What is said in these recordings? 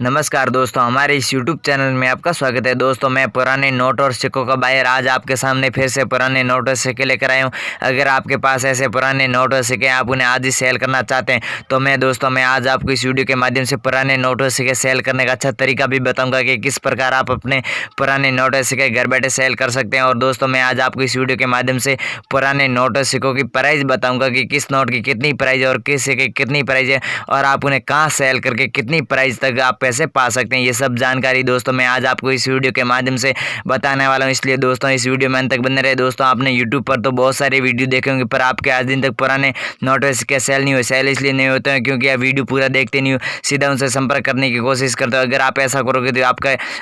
नमस्कार दोस्तों, हमारे इस YouTube चैनल में आपका स्वागत है। दोस्तों, मैं पुराने नोट और सिक्कों का बायर आज आपके सामने फिर से पुराने नोट और सिक्के लेकर आया हूँ। अगर आपके पास ऐसे पुराने नोट और सिक्के आप उन्हें आज ही सेल करना चाहते हैं तो मैं आज आपको इस वीडियो के माध्यम से पुराने नोट और सिक्के सेल करने का अच्छा तरीका भी बताऊँगा कि किस प्रकार आप अपने पुराने नोट और सिक्के घर बैठे सेल कर सकते हैं। और दोस्तों, मैं आज आपको इस वीडियो के माध्यम से पुराने नोट और सिक्कों की प्राइस बताऊँगा कि किस नोट की कितनी प्राइस है और किस सिक्के की कितनी प्राइस है और आप उन्हें कहाँ सेल करके कितनी प्राइस तक आप पैसे पा सकते हैं। ये सब जानकारी दोस्तों मैं आज आपको इस वीडियो के माध्यम से बताने वाला हूँ, इसलिए दोस्तों इस वीडियो में अंत तक बने रहे। दोस्तों, आपने यूट्यूब पर तो बहुत सारे वीडियो देखे होंगे पर आपके आज दिन तक पुराने नोट और सिक्के सेल नहीं हुए। सेल इसलिए नहीं होते हैं क्योंकि आप वीडियो पूरा देखते नहीं हो, सीधा उनसे संपर्क करने की कोशिश करते हो। अगर आप ऐसा करोगे तो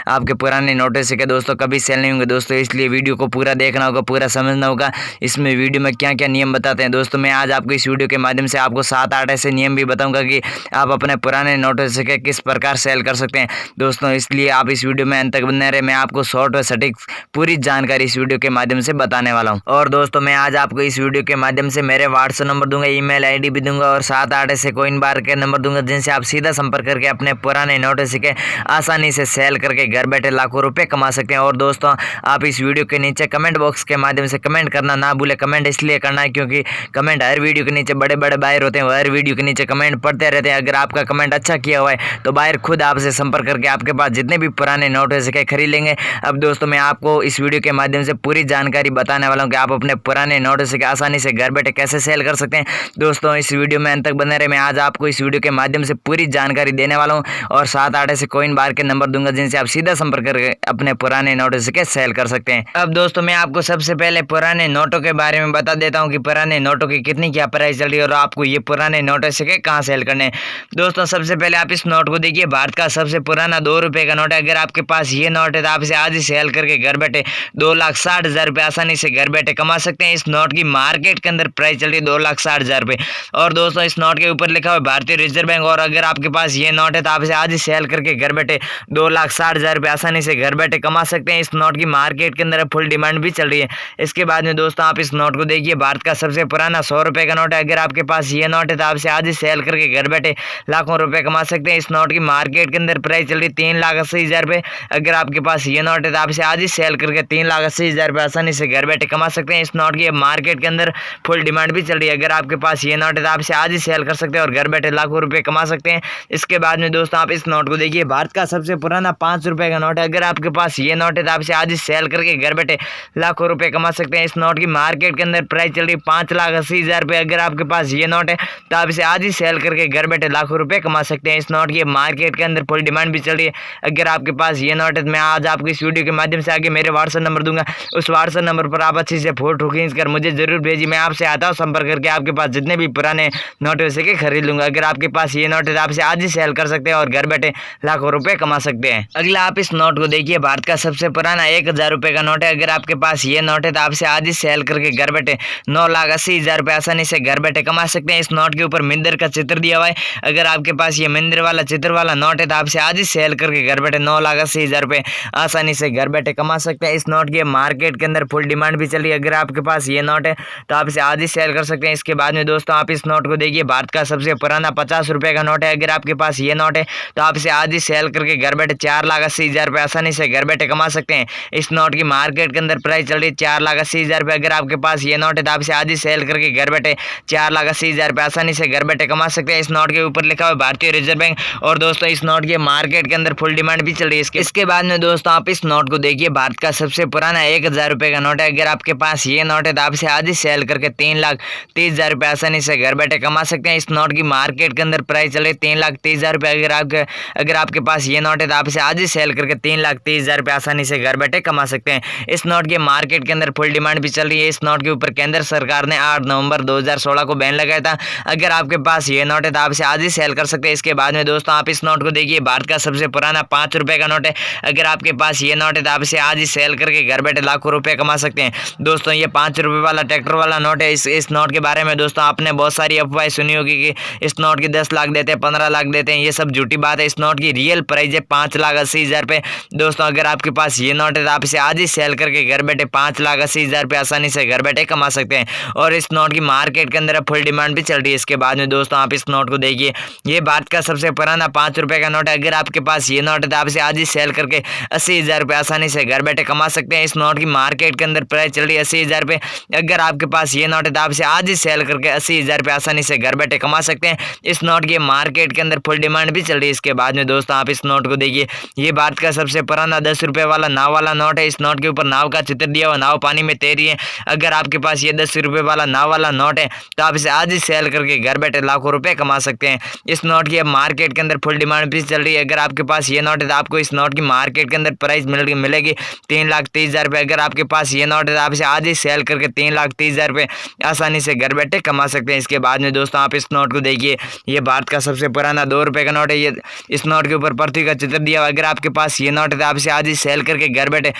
आपके पुराने नोट और सिक्के दोस्तों कभी सेल नहीं होंगे। दोस्तों, इसलिए वीडियो को पूरा देखना होगा, पूरा समझना होगा इसमें वीडियो में क्या क्या नियम बताते हैं। दोस्तों, मैं आज आपको इस वीडियो के माध्यम से आपको 7-8 ऐसे नियम भी बताऊंगा कि आप अपने पुराने नोट और सिक्के किस प्रकार सेल कर सकते हैं। दोस्तों, इसलिए आप इस वीडियो में अंत तक बने रहे। मैं आपको शॉर्ट और सटीक पूरी जानकारी इस वीडियो के माध्यम से बताने वाला हूं। और दोस्तों, मैं आज आपको इस वीडियो के माध्यम से मेरे व्हाट्सएप नंबर दूंगा, ईमेल आईडी भी दूंगा और 7-8 ऐसे कॉइन बार के नंबर दूंगा जिनसे आप सीधा संपर्क करके अपने पुराने नोट और सिक्के आसानी से सेल करके घर बैठे लाखों रुपए कमा सकते हैं। और दोस्तों, आप इस वीडियो के नीचे कमेंट बॉक्स के माध्यम से कमेंट करना ना भूले। कमेंट इसलिए करना है क्योंकि कमेंट हर वीडियो के नीचे बड़े बड़े बायर होते हैं, वो हर वीडियो के नीचे कमेंट पढ़ते रहते हैं। अगर आपका कमेंट अच्छा किया हुआ है तो बायर खुद आपसे संपर्क करके आपके पास जितने भी पुराने नोट और सिक्के खरीद लेंगे। अब दोस्तों, मैं आपको इस वीडियो के माध्यम से पूरी जानकारी बताने वाला हूं कि आप अपने पुराने नोट और सिक्के आसानी से घर बैठे कैसे सेल कर सकते हैं। दोस्तों, इस वीडियो में अंत तक बने रहे। मैं आज आपको इस वीडियो के माध्यम से पूरी जानकारी देने वाला हूं और 7-8 ऐसे कॉइन बार के नंबर दूंगा जिनसे आप सीधा संपर्क करके अपने पुराने नोट और सिक्के सेल कर सकते हैं। अब दोस्तों, मैं आपको सबसे पहले पुराने नोटों के बारे में बता देता हूँ कि पुराने नोटों की कितनी क्या प्राइस चल रही है और आपको ये पुराने नोट और सिक्के कहाँ सेल करने हैं। दोस्तों, सबसे पहले आप इस नोट को देखिए, भारत का सबसे पुराना 2 रुपए का नोट है। अगर आपके पास ये नोट है तो आप इसे आज ही सेल करके घर बैठे 2,60,000 रुपये आसानी से घर बैठे कमा सकते हैं। इस नोट की मार्केट के अंदर प्राइस चल रही है 2,60,000 रुपये। और दोस्तों, इस नोट के ऊपर लिखा हुआ भारतीय रिजर्व बैंक। और अगर आपके पास ये नोट है तो आप इसे आज ही सेल करके घर बैठे 2,60,000 रुपये आसानी से घर बैठे कमा सकते हैं। इस नोट की मार्केट के अंदर फुल डिमांड भी चल रही है। इसके बाद में दोस्तों, आप इस नोट को देखिए, भारत का सबसे पुराना 100 रुपये का नोट है। अगर आपके पास ये नोट है तो आप इसे आज ही सेल करके घर बैठे लाखों रुपए कमा सकते हैं। इस नोट की मार्केट के अंदर प्राइस चल रही है 3,80,000 रुपये। अगर आपके पास ये नोट है तो आप इसे आज ही सेल करके 3,80,000 रुपये आसानी से घर बैठे कमा सकते हैं। इस नोट की मार्केट के अंदर फुल डिमांड भी चल रही है। अगर आपके पास ये नोट है तो आप इसे आज ही सेल कर सकते हैं और घर बैठे लाखों रुपए कमा सकते हैं। इसके बाद में दोस्तों, आप इस नोट को देखिए, भारत का सबसे पुराना 5 रुपए का नोट है। अगर आपके पास ये नोट है तो आप इसे आज ही सेल करके घर बैठे लाखों रुपए कमा सकते हैं। इस नोट की मार्केट के अंदर प्राइस चल रही है 5,80,000 रुपये। अगर आपके पास ये नोट है तो आप इसे आज ही सेल करके घर बैठे लाखों रुपए कमा सकते हैं। इस नोट की मार्केट के अंदर फुल डिमांड भी चल रही है। अगर आपके पास ये नोट है तो मैं आज आपको इस वीडियो के माध्यम से आगे मेरे व्हाट्सएप नंबर दूंगा, उस व्हाट्सएप नंबर पर आप अच्छी से फोटो खींचकर मुझे जरूर भेजिए। मैं आपसे आता हूँ संपर्क करके आपके पास जितने भी पुराने नोट हो सके खरीद लूंगा। अगर आपके पास ये नोट है तो आप इसे आज ही सेल कर सकते हैं और घर बैठे लाखों रुपए कमा सकते हैं। अगला आप इस नोट को देखिए, भारत का सबसे पुराना 1,000 रुपये का नोट है। अगर आपके पास ये नोट है तो आप इसे आज ही सेल करके घर बैठे 9,80,000 रुपये आसानी से घर बैठे कमा सकते हैं। इस नोट के ऊपर मिंदर का चित्र दिया हुआ है। अगर आपके पास ये मिंदर वाला चित्र वाला नोट है तो आप इसे आज ही सेल करके घर बैठे 9,80,000 रुपये आसानी से घर बैठे कमा सकते हैं। इस नोट की मार्केट के अंदर फुल डिमांड भी चल रही है। अगर आपके पास ये नोट है तो आप इसे आज ही सेल कर सकते हैं। इसके बाद में दोस्तों, आप इस नोट को देखिए, भारत का सबसे पुराना 50 रुपये का नोट है। अगर आपके पास ये नोट है तो आप इसे आज ही सेल करके घर बैठे 4,80,000 रुपये आसानी से घर बैठे कमा सकते हैं। इस नोट की मार्केट के अंदर प्राइस चल रही है 4,80,000 रुपये। अगर आपके पास ये नोट है तो आप इसे आज ही सेल करके घर बैठे 4,80,000 रुपये आसानी से घर बैठे कमा सकते हैं। इस नोट के ऊपर लिखा हुआ भारतीय रिजर्व बैंक। और दोस्तों, इस नोट की मार्केट के अंदर फुल डिमांड भी चल रही है। इसके बाद में दोस्तों, आप इस नोट को देखिए, भारत का सबसे पुराना 1,000 रुपये का नोट है। अगर आपके पास ये नोट है तो आप इसे आज ही सेल करके 3,30,000 रुपये आसानी से घर बैठे कमा सकते हैं। इस नोट की मार्केट के अंदर प्राइस चले 3,30,000 रुपये। अगर आपके पास ये नोट है तो आप इसे आज ही सेल करके 3,30,000 रुपये आसानी से घर बैठे कमा सकते हैं। इस नोट की मार्केट के अंदर फुल डिमांड भी चल रही है। इस नोट के ऊपर केंद्र सरकार ने 8 नवंबर 2016 को बैन लगाया था। अगर आपके पास ये नोट है तो आप इसे आज ही सेल कर सकते हैं। इसके बाद में दोस्तों, आप इस नोट को देखिए, भारत का सबसे पुराना 5 रुपये का नोट है। अगर आपके पास ये नोट है तो आप इसे आज ही सेल करके घर बैठे लाखों रुपए कमा सकते हैं। दोस्तों, ये 5 रुपये वाला ट्रैक्टर वाला नोट है। इस नोट के बारे में दोस्तों आपने बहुत सारी अफवाहें सुनी होगी कि इस नोट की 10 लाख देते हैं, 15 लाख देते हैं। ये सब झूठी बात है। इस नोट की रियल प्राइस है 5,80,000 रुपये। दोस्तों, अगर आपके पास ये नोट है तो आप इसे आज ही सेल करके घर बैठे 5,80,000 रुपये आसानी से घर बैठे कमा सकते हैं। और इस नोट की मार्केट के अंदर फुल डिमांड भी चल रही है। इसके बाद में दोस्तों, आप इस नोट को देखिए, ये भारत का सबसे पुराना 5 रुपये का का नोट है। अगर आपके पास ये नोट है तो आप इसे आज ही सेल करके 80,000 रुपये आसानी से घर बैठे कमा सकते हैं। इस नोट की मार्केट के अंदर प्राइस चल रही है 80,000 रुपये। अगर आपके पास ये नोट है तो आप इसे आज ही सेल करके 80,000 रुपये आसानी से घर बैठे कमा सकते हैं। इस नोट की मार्केट के अंदर फुल डिमांड भी चल रही है। इसके बाद में दोस्तों आप इस नोट को देखिए, ये भारत का सबसे पुराना 10 रुपये वाला नाव वाला नोट है। इस नोट के ऊपर नाव का चित्र दिया हुआ, नाव पानी में तैर रही है। अगर आपके पास ये 10 रुपये वाला नाव वाला नोट है तो आप इसे आज ही सेल करके घर बैठे लाखों रुपए कमा सकते हैं। इस नोट की अब मार्केट के अंदर फुल डिमांड भी चल रही है। अगर आपके पास ये नोट है तो आपको इस नोट की मार्केट के अंदर प्राइस मिलेगी 3,30,000 रुपये। अगर आपके पास ये नोट है तो आप इसे आज ही सेल करके 3,30,000 रुपये आसानी से घर बैठे कमा सकते हैं। इसके बाद में दोस्तों आप इस नोट को देखिए, ये भारत का सबसे पुराना 2 रुपये का नोट है। ये इस नोट के ऊपर पृथ्वी का चित्र दिया हुआ। अगर आपके पास ये नोट है तो आप इसे आज ही सेल करके घर बैठे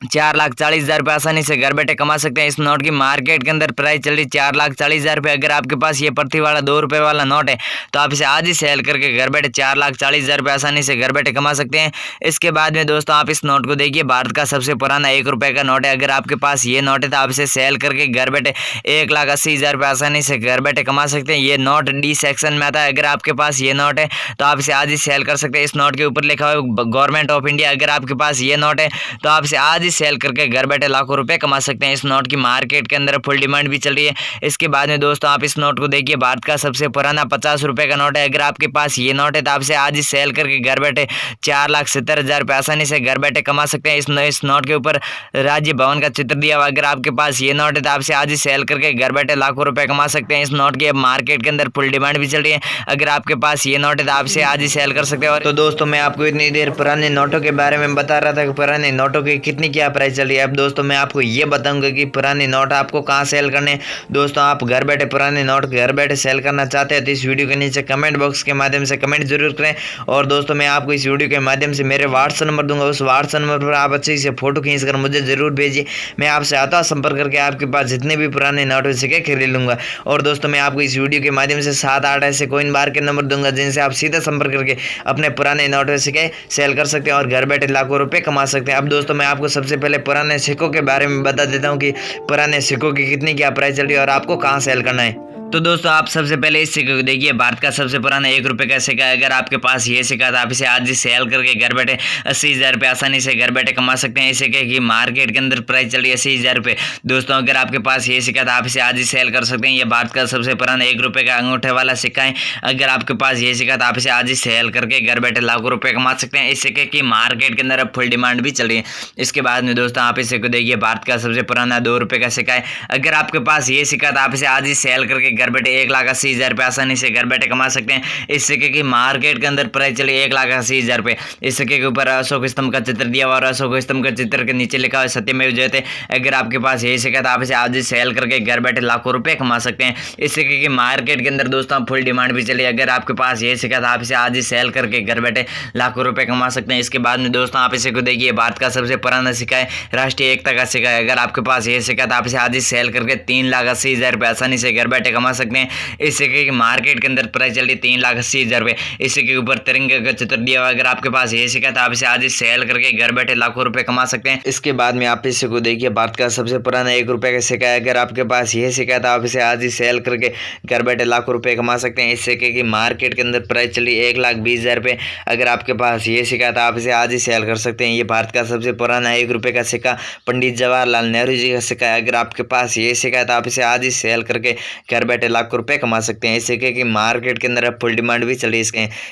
4,40,000 रुपये आसानी से घर बैठे कमा सकते हैं। इस नोट की मार्केट के अंदर प्राइस चल रही 4,40,000 रुपये। अगर आपके पास ये पृथ्वी वाला 2 रुपये वाला नोट है तो आप इसे आज ही सेल करके घर बैठे 4,40,000 रुपये आसानी से घर बैठे कमा सकते हैं। इसके बाद में दोस्तों आप इस नोट को देखिए, भारत का सबसे पुराना 1 रुपये का नोट है। अगर आपके पास ये नोट है तो आप इसे सेल करके घर बैठे 1,80,000 रुपये आसानी से घर बैठे कमा सकते हैं। ये नोट डी सेक्शन में आता है। अगर आपके पास ये नोट है तो आप इसे आज ही सेल कर सकते हैं। इस नोट के ऊपर लिखा हुआ है गवर्नमेंट ऑफ इंडिया। अगर आपके पास ये नोट है तो आप इसे आज ही सेल करके घर बैठे लाखों रुपए कमा सकते हैं। इस नोट की मार्केट के अंदर फुल डिमांड भी चल रही है। इसके बाद में दोस्तों आप इस नोट को देखिए, भारत का सबसे पुराना 50 रुपये का नोट है। अगर आपके पास ये नोट है तो आप इसे आज ही सेल करके घर बैठे 4,70,000 रुपये आसानी से घर बैठे कमा सकते हैं। इस नोट के ऊपर राज्य भवन का चित्र दिया हुआ। अगर आपके पास ये नोट है तो आप इसे आज ही सेल करके घर बैठे लाखों रुपए कमा सकते हैं। इस नोट की अब मार्केट के अंदर फुल डिमांड भी चल रही है। अगर आपके पास ये नोट है तो आप इसे आज ही सेल कर सकते हैं। और तो दोस्तों मैं आपको इतनी देर पुराने नोटों के बारे में बता रहा था कि पुराने नोटों की कितनी क्या प्राइस चल रही है। अब दोस्तों मैं आपको ये बताऊंगा कि पुराने नोट आपको कहाँ सेल करने। दोस्तों आप घर बैठे पुराने नोट घर बैठे सेल करना चाहते हैं तो इस वीडियो के नीचे कमेंट बॉक्स के माध्यम से कमेंट जरूर करें। और दोस्तों मैं आपको इस वीडियो के माध्यम से मेरे व्हाट्सएप नंबर दूंगा, उस व्हाट्सएप नंबर पर आप अच्छे से फोटो खींचकर मुझे जरूर भेजिए। मैं आपसे आता संपर्क करके आपके पास जितने भी पुराने नोट हो सके खरीद लूंगा। और दोस्तों मैं आपको इस वीडियो के माध्यम से 7-8 ऐसे कोइन बार के नंबर दूंगा जिनसे आप सीधा संपर्क करके अपने पुराने नोट सके सेल कर सकते हैं और घर बैठे लाखों रुपए कमा सकते हैं। अब दोस्तों मैं आपको सबसे पहले पुराने सिक्कों के बारे में बता देता हूँ कि पुराने सिक्कों की कितनी क्या प्राइस चल रही है और आपको कहाँ सेल करना है। तो दोस्तों आप सबसे पहले इस सिक्के को देखिए, भारत का सबसे पुराना 1 रुपये का सिक्का है। अगर आपके पास ये सिक्का था आप इसे आज ही सेल करके घर बैठे 80,000 रुपये आसानी से घर बैठे कमा सकते हैं। इस सिक्के की मार्केट के अंदर प्राइस चल रही है 80,000 रुपये। दोस्तों अगर आपके पास ये सिक्का था आप इसे आज ही सेल कर सकते हैं। ये भारत का सबसे पुराना 1 रुपये का अंगूठे वाला सिक्का है। अगर आपके पास ये सिक्का था आप इसे आज ही सेल करके घर बैठे लाखों रुपये कमा सकते हैं। इस सिक्के की मार्केट के अंदर अब फुल डिमांड भी चल रही है। इसके बाद में दोस्तों आप इस सिक्के को देखिए, भारत का सबसे पुराना 2 रुपये का सिक्का है। अगर आपके पास ये सिक्का था आप इसे आज ही सेल करके घर बैठे 1,80,000 रुपये आसानी से घर बैठे कमा सकते हैं। इस सिक्के की मार्केट के अंदर प्राइस चली 1,80,000 रुपये। इस सिक्के के ऊपर अशोक स्तंभ का चित्र दिया हुआ और अशोक स्तंभ के चित्र के नीचे लिखा हुआ सत्यमेव जयते। अगर आपके पास यही सिक्का था आप इसे आज ही सेल करके घर बैठे लाखों रुपए कमा सकते हैं। इस सिक्के की मार्केट के अंदर दोस्तों फुल डिमांड भी चली। अगर आपके पास ये सिक्का था आप इसे आज ही सेल करके घर बैठे लाखों रुपए कमा सकते हैं। इसके बाद में दोस्तों आप इसे को देखिए, भारत का सबसे पुराना सिक्का है, राष्ट्रीय एकता का सिक्का है। अगर आपके पास ये सिक्का था आप इसे आज ही सेल करके 3,80,000 रुपये आसानी से घर बैठे कमा सकते हैं। इस सिक्के की मार्केट के अंदर प्राइस चल रही 3,80,000 रुपये। इस सिक्के के ऊपर तिरंगे का चित्र दिया हुआ। अगर आपके पास ये सिक्का था आप इसे आज ही सेल करके घर बैठे लाखों रुपए कमा सकते हैं। इसके बाद में आप इसे को देखिए, भारत का सबसे पुराना 1 रुपये का सिक्का है। अगर आपके पास ये सिक्का था आप इसे आज ही सेल करके घर बैठे लाखों रुपए कमा सकते हैं। इस सिक्के की मार्केट के अंदर प्राइस चली 1,20,000 रुपये। अगर आपके पास ये सिक्का था आप इसे आज ही सेल कर सकते हैं। ये भारत का सबसे पुराना 1 रुपये का सिक्का पंडित जवाहरलाल नेहरू जी का सिक्का है। अगर आपके पास ये सिक्का था आप इसे आज ही सेल करके घर बैठे लाखों रुपए कमा सकते हैं। इस सिक्के की मार्केट के अंदर फुल डिमांड भी चली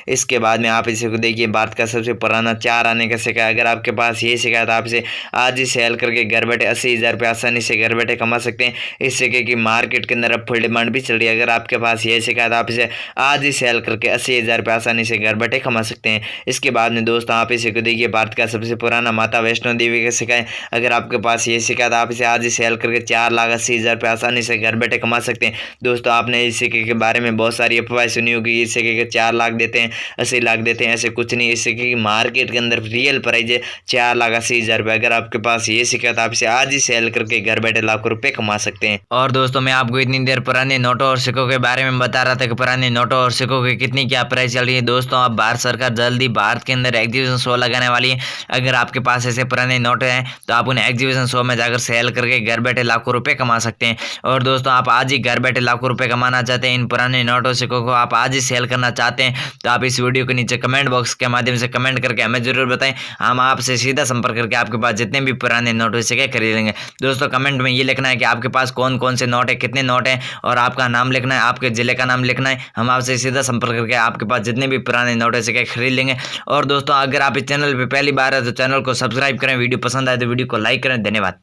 इसके बाद में आप इसे को देखिए, भारत का सबसे पुराना 4 आने का सिक्का है। अगर आपके पास ये सिक्का था आप इसे आज ही सेल करके घर बैठे 80,000 रुपये आसानी से घर बैठे कमा सकते हैं। इस सिक्के की मार्केट के अंदर फुल डिमांड भी चल रही है। अगर आपके पास ये सिक्का था आप इसे आज ही सेल करके 80,000 रुपये आसानी से घर बैठे कमा सकते हैं। इसके बाद में दोस्तों आप इसे को देखिए, भारत का सबसे पुराना माता वैष्णो देवी का सिक्का है। अगर आपके पास ये सिक्का था आप इसे आज ही सेल करके 4,80,000 रुपये आसानी से घर बैठे कमा सकते हैं। दोस्तों आपने इस सिक्के के बारे में बहुत सारी अफवाहें सुनी होगी, इस सिक्के के 4 लाख देते हैं, 80 लाख देते हैं। ऐसे कुछ नहीं, इस सिक्के की मार्केट के अंदर रियल प्राइस है 4,80,000 रुपये। अगर आपके पास ये सिक्का था आप इसे आज ही सेल करके घर बैठे लाखों रुपए कमा सकते हैं। और दोस्तों मैं आपको इतनी देर पुराने नोटों और सिक्कों के बारे में बता रहा था कि पुराने नोटों और सिक्कों की कितनी क्या प्राइस चल रही है। दोस्तों अब भारत सरकार जल्दी भारत के अंदर एग्जीबिशन शो लगाने वाली है। अगर आपके पास ऐसे पुराने नोट हैं तो आप उन्हें एग्जीबिशन शो में जाकर सेल करके घर बैठे लाखों रुपए कमा सकते हैं। और दोस्तों आप आज ही घर बैठे लाखों लाखों रुपए कमाना चाहते हैं इन पुराने नोटों सिक्कों को आप आज ही सेल करना चाहते हैं तो आप इस वीडियो के नीचे कमेंट बॉक्स के माध्यम से कमेंट करके हमें जरूर बताएं। हम आपसे सीधा संपर्क करके आपके पास जितने भी पुराने नोट हो सिक्के खरीद लेंगे। दोस्तों कमेंट में ये लिखना है कि आपके पास कौन कौन से नोट है, कितने नोट हैं, और आपका नाम लिखना है, आपके जिले का नाम लिखना है। हम आपसे सीधा संपर्क करके आपके पास जितने भी पुराने नोट है सिक्के खरीद लेंगे। और दोस्तों अगर आप इस चैनल पर पहली बार है तो चैनल को सब्सक्राइब करें, वीडियो पसंद आए तो वीडियो को लाइक करें। धन्यवाद।